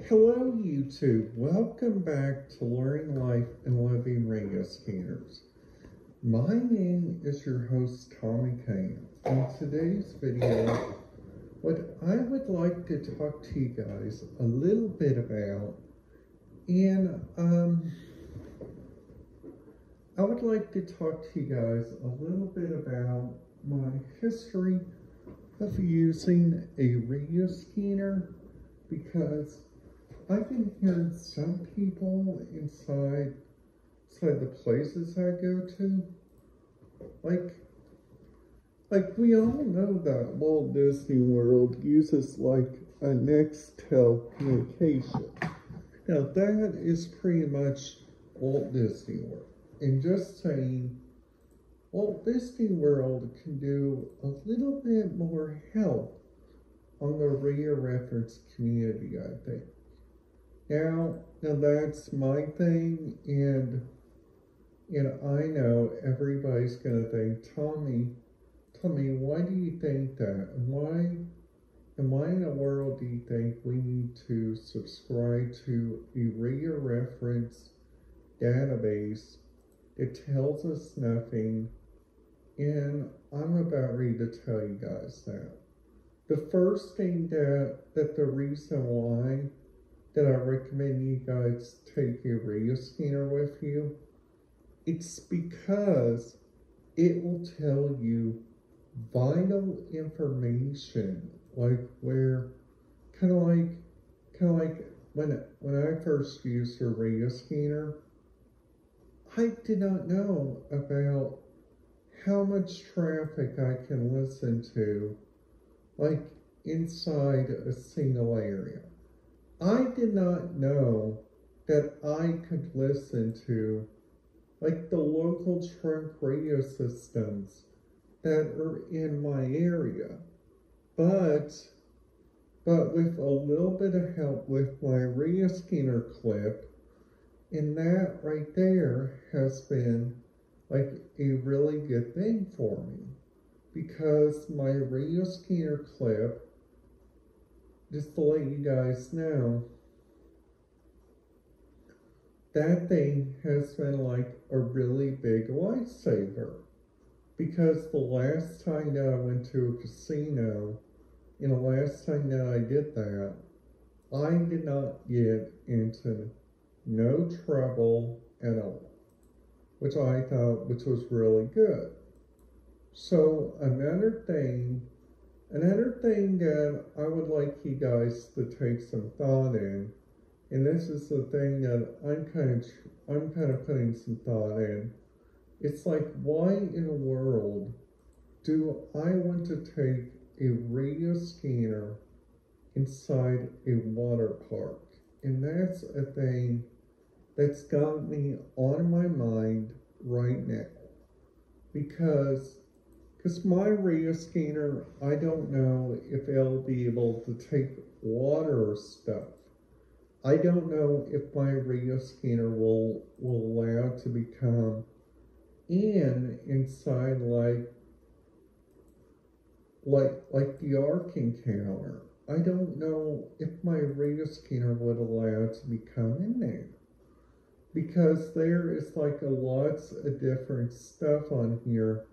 Hello YouTube, welcome back to Learning Life and Living Radio Scanners. My name is your host Tommy Kane. In today's video, what I would like to talk to you guys a little bit about, and I would like to talk to you guys a little bit about my history of using a radio scanner, because I've been hearing some people inside the places I go to, like we all know that Walt Disney World uses like a Nextel communication. Now that is pretty much Walt Disney World. And just saying, Walt Disney World can do a little bit more help on the radio reference community, I think. Now that's my thing, and I know everybody's gonna think, Tommy, why do you think that? And why in the world do you think we need to subscribe to a radio reference database that tells us nothing? And I'm about ready to tell you guys that. The first thing that the reason why that I recommend you guys take a radio scanner with you, it's because it will tell you vital information, like where, kind of like when I first used a radio scanner, I did not know about how much traffic I can listen to, like inside a single area. I did not know that I could listen to like the local trunk radio systems that are in my area. But with a little bit of help with my radio scanner clip, and that right there has been like a really good thing for me, because my radio scanner clip, just to let you guys know, that thing has been like a really big lifesaver. Because the last time that I went to a casino, and the last time that I did that, I did not get into no trouble at all, which I thought was really good. So another thing that I would like you guys to take some thought in, and this is the thing that I'm kind of putting some thought in. It's like, why in the world do I want to take a radio scanner inside a water park? And that's a thing that's got me on my mind right now, because my radio scanner, I don't know if it'll be able to take water stuff. I don't know if my radio scanner will allow to become inside like the Ark encounter. I don't know if my radio scanner would allow to become in there, because there is like lots of different stuff on here.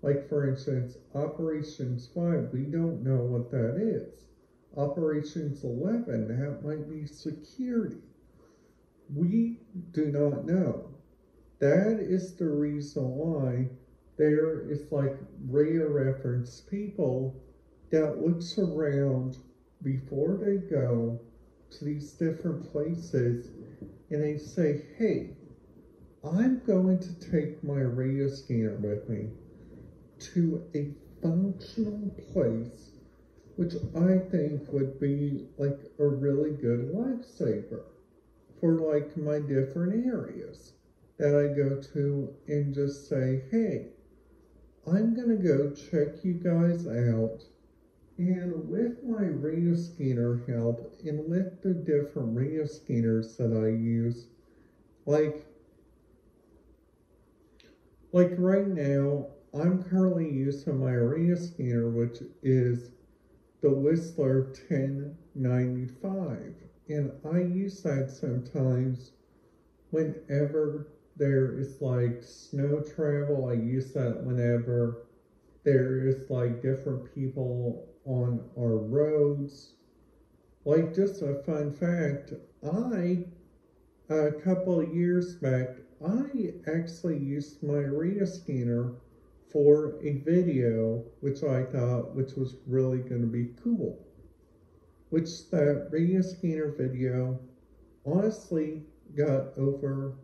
Like for instance, Operations 5, we don't know what that is. Operations 11, that might be security. We do not know. That is the reason why there is like radio reference people that looks around before they go to these different places, and they say, hey, I'm going to take my radio scanner with me to a functional place, which I think would be like a really good lifesaver for like my different areas that I go to, and just say, hey, I'm gonna go check you guys out, and with my radio scanner help and with the different radio scanners that I use, like right now, I'm currently using my radio scanner, which is the Whistler 1095. and I use that sometimes whenever there is like snow travel. I use that whenever there is like different people on our roads. Like, just a fun fact, a couple of years back, I actually used my Rita scanner for a video, which I thought which was really going to be cool. Which that Rita scanner video honestly got over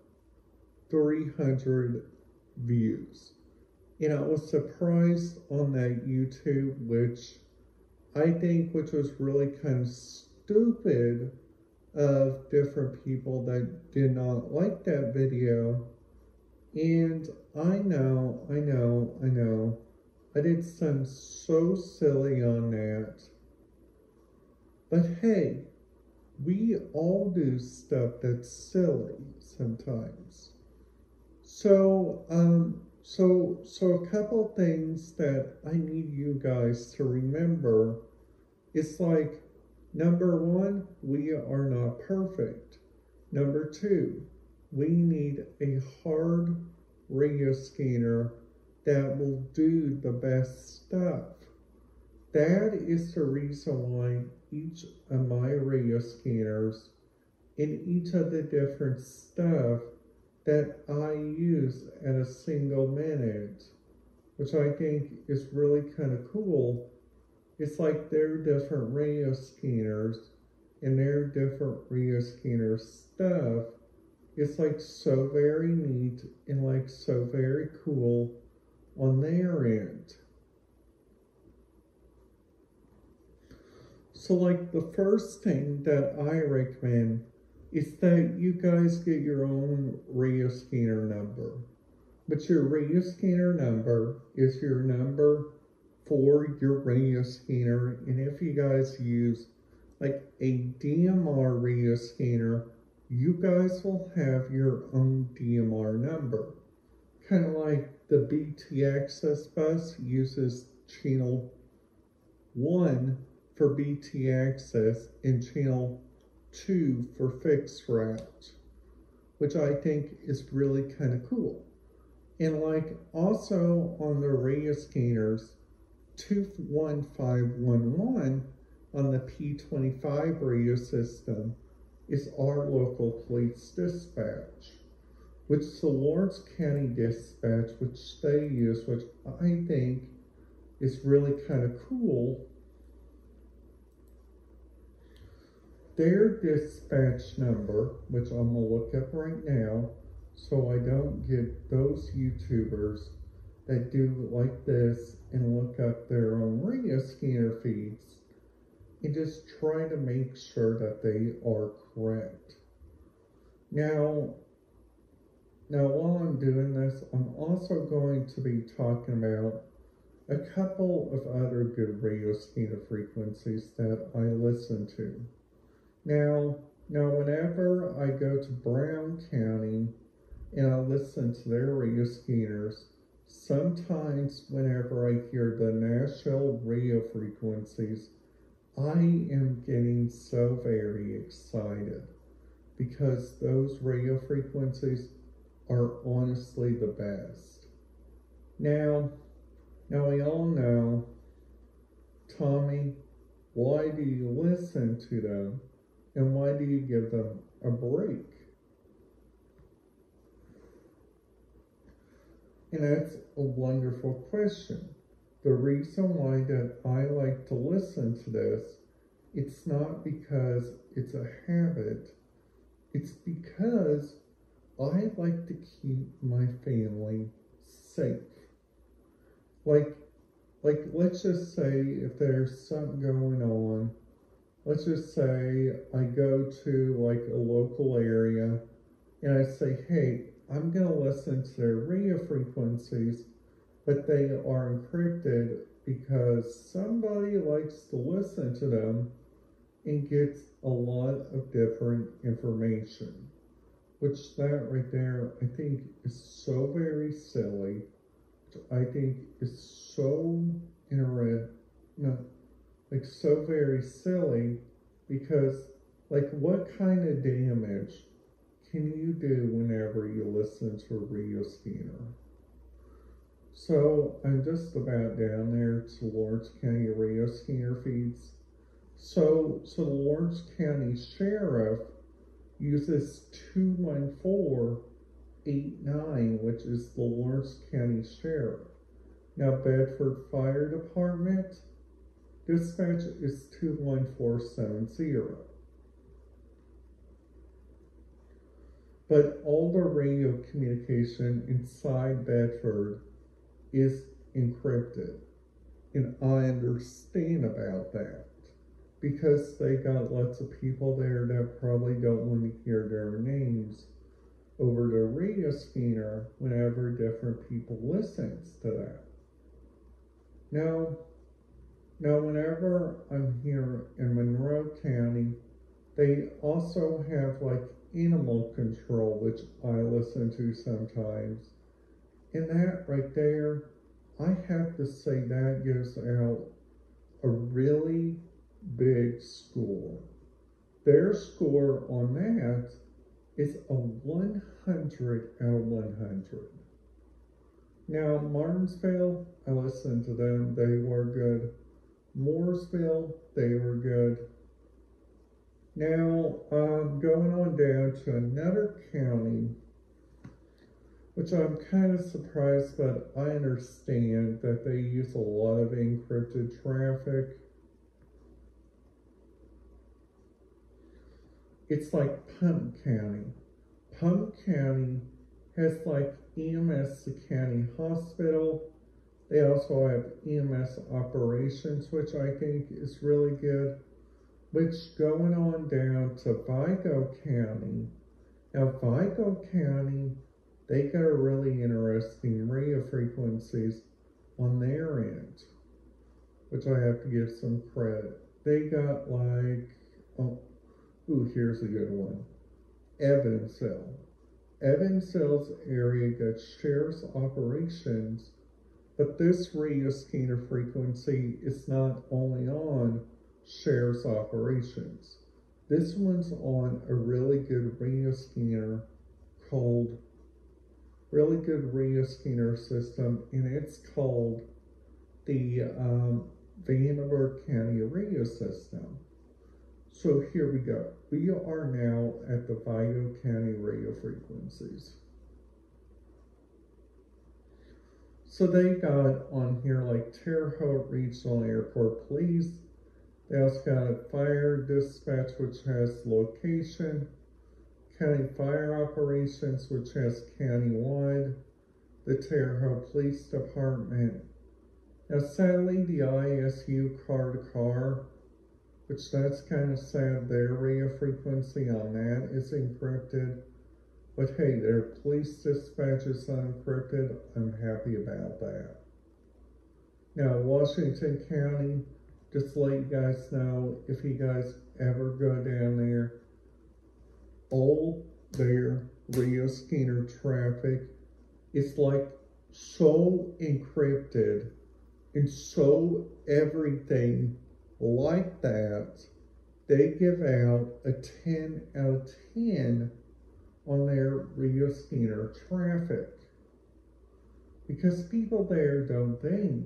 300 views. And I was surprised on that YouTube, which I think which was really kind of stupid of different people that did not like that video. And I know, I did something so silly on that. But hey, we all do stuff that's silly sometimes. So, a couple things that I need you guys to remember is like, number one, we are not perfect. Number two, we need a hard radio scanner that will do the best stuff. That is the reason why each of my radio scanners and each of the different stuff that I use at a single minute, which I think is really kind of cool. It's like they're different radio scanners and their different radio scanner stuff. It's like so very neat and like so very cool on their end. So like the first thing that I recommend is that you guys get your own radio scanner number. But your radio scanner number is your number for your radio scanner. And if you guys use like a DMR radio scanner, you guys will have your own DMR number. Kind of like the BT Access bus uses channel 1 for BT Access and channel 2 for fixed route, which I think is really kind of cool. And like also on the radio scanners, 21511 on the P25 radio system is our local police dispatch, which is the Lawrence County Dispatch, which they use, which I think is really kind of cool. Their dispatch number, which I'm going to look up right now, so I don't get those YouTubers that do like this and look up their own radio scanner feeds and just try to make sure that they are correct. Now while I'm doing this, I'm also going to be talking about a couple of other good radio scanner frequencies that I listen to. Now, whenever I go to Brown County and I listen to their radio scanners, sometimes whenever I hear the Nashville radio frequencies, I am getting so very excited because those radio frequencies are honestly the best. Now we all know, Tommy, why do you listen to them? And why do you give them a break? And that's a wonderful question. The reason why that I like to listen to this, it's not because it's a habit. It's because I like to keep my family safe. Like let's just say if there's something going on, let's just say I go to like a local area and I say, hey, I'm going to listen to their radio frequencies, but they are encrypted because somebody likes to listen to them and gets a lot of different information, which that right there, I think is so very silly. I think is so so very silly because Like, what kind of damage can you do whenever you listen to a radio scanner? So I'm just about down there to Lawrence County radio scanner feeds. So the Lawrence County Sheriff uses 21489, which is the Lawrence County Sheriff. Now, Bedford Fire Department dispatch is 21470. But all the radio communication inside Bedford is encrypted. And I understand about that, because they got lots of people there that probably don't want to hear their names over the radio scanner whenever different people listens to that. Now whenever I'm here in Monroe County, they also have like animal control, which I listen to sometimes. And that right there, I have to say that gives out a really big score. Their score on that is a 100 out of 100. Now, Martinsville, I listened to them. They were good. Mooresville, they were good. Now, going on down to another county, which I'm kind of surprised, but I understand that they use a lot of encrypted traffic. It's like Pumpkin County. Pumpkin County has like EMS, the county hospital. They also have EMS operations, which I think is really good. Which going on down to Vigo County. Now, Vigo County, they got a really interesting radio frequencies on their end, which I have to give some credit. They got like, here's a good one. Evansville. Evansville's area got sheriff's operations, but this radio scanner frequency is not only on sheriff's operations. This one's on a really good radio scanner called system, and it's called the Vanderbilt County Radio System. So here we go. We are now at the Vigo County radio frequencies. So they got on here like Terre Haute Regional Airport Police. They also got a fire dispatch, which has location, county fire operations, which has countywide, the Terre Haute Police Department. Now, sadly, the ISU car-to-car, which that's kind of sad, their radio frequency on that is encrypted. But hey, their police dispatch is unencrypted. I'm happy about that. Now, Washington County, just to let you guys know, if you guys ever go down there, all their radio scanner traffic is like so encrypted and so everything like that, they give out a 10 out of 10 on their radio scanner traffic. Because people there don't think.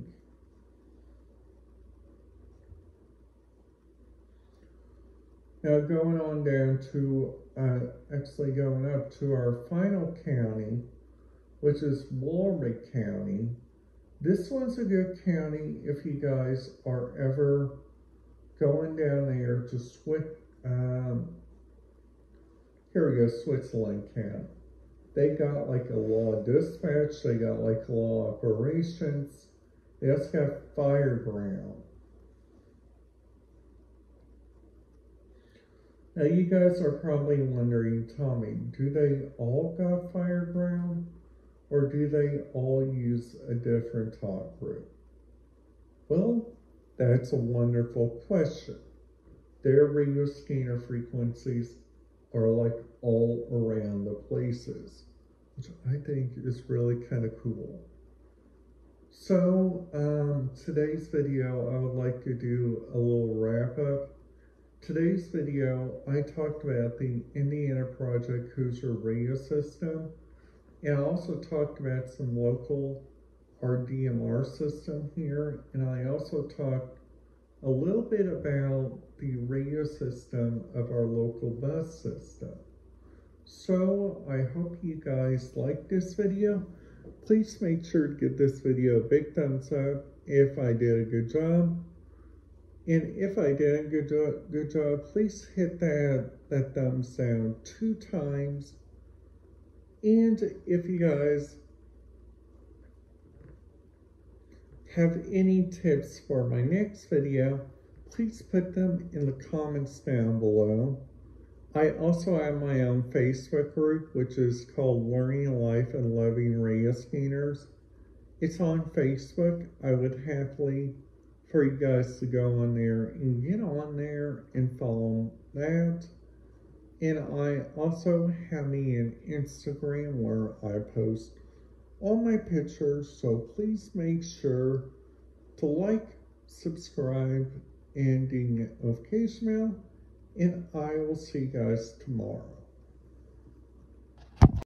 Now going on down to, going up to our final county, which is Warwick County. This one's a good county if you guys are ever going down there to Switzerland County. They got like a law dispatch, they got like law operations, they also got fireground. Now you guys are probably wondering, Tommy, do they all got fireground? Or do they all use a different talk group? Well, that's a wonderful question. Their radio scanner frequencies are like all around the places, which I think is really kind of cool. So today's video, I would like to do a little wrap up, Today's video, I talked about the Indiana Project Hoosier radio system, and I also talked about some local RDMR system here, and I also talked a little bit about the radio system of our local bus system. So I hope you guys like this video. Please make sure to give this video a big thumbs up if I did a good job. And if I did a good job, please hit that thumbs down 2 times. And if you guys have any tips for my next video, please put them in the comments down below. I also have my own Facebook group, which is called Learning Life and Loving Radio Scanners. It's on Facebook. I would happily for you guys to go on there and get on there and follow that. And I also have me an Instagram where I post all my pictures, so please make sure to like, subscribe, and ding the notification bell, and I will see you guys tomorrow.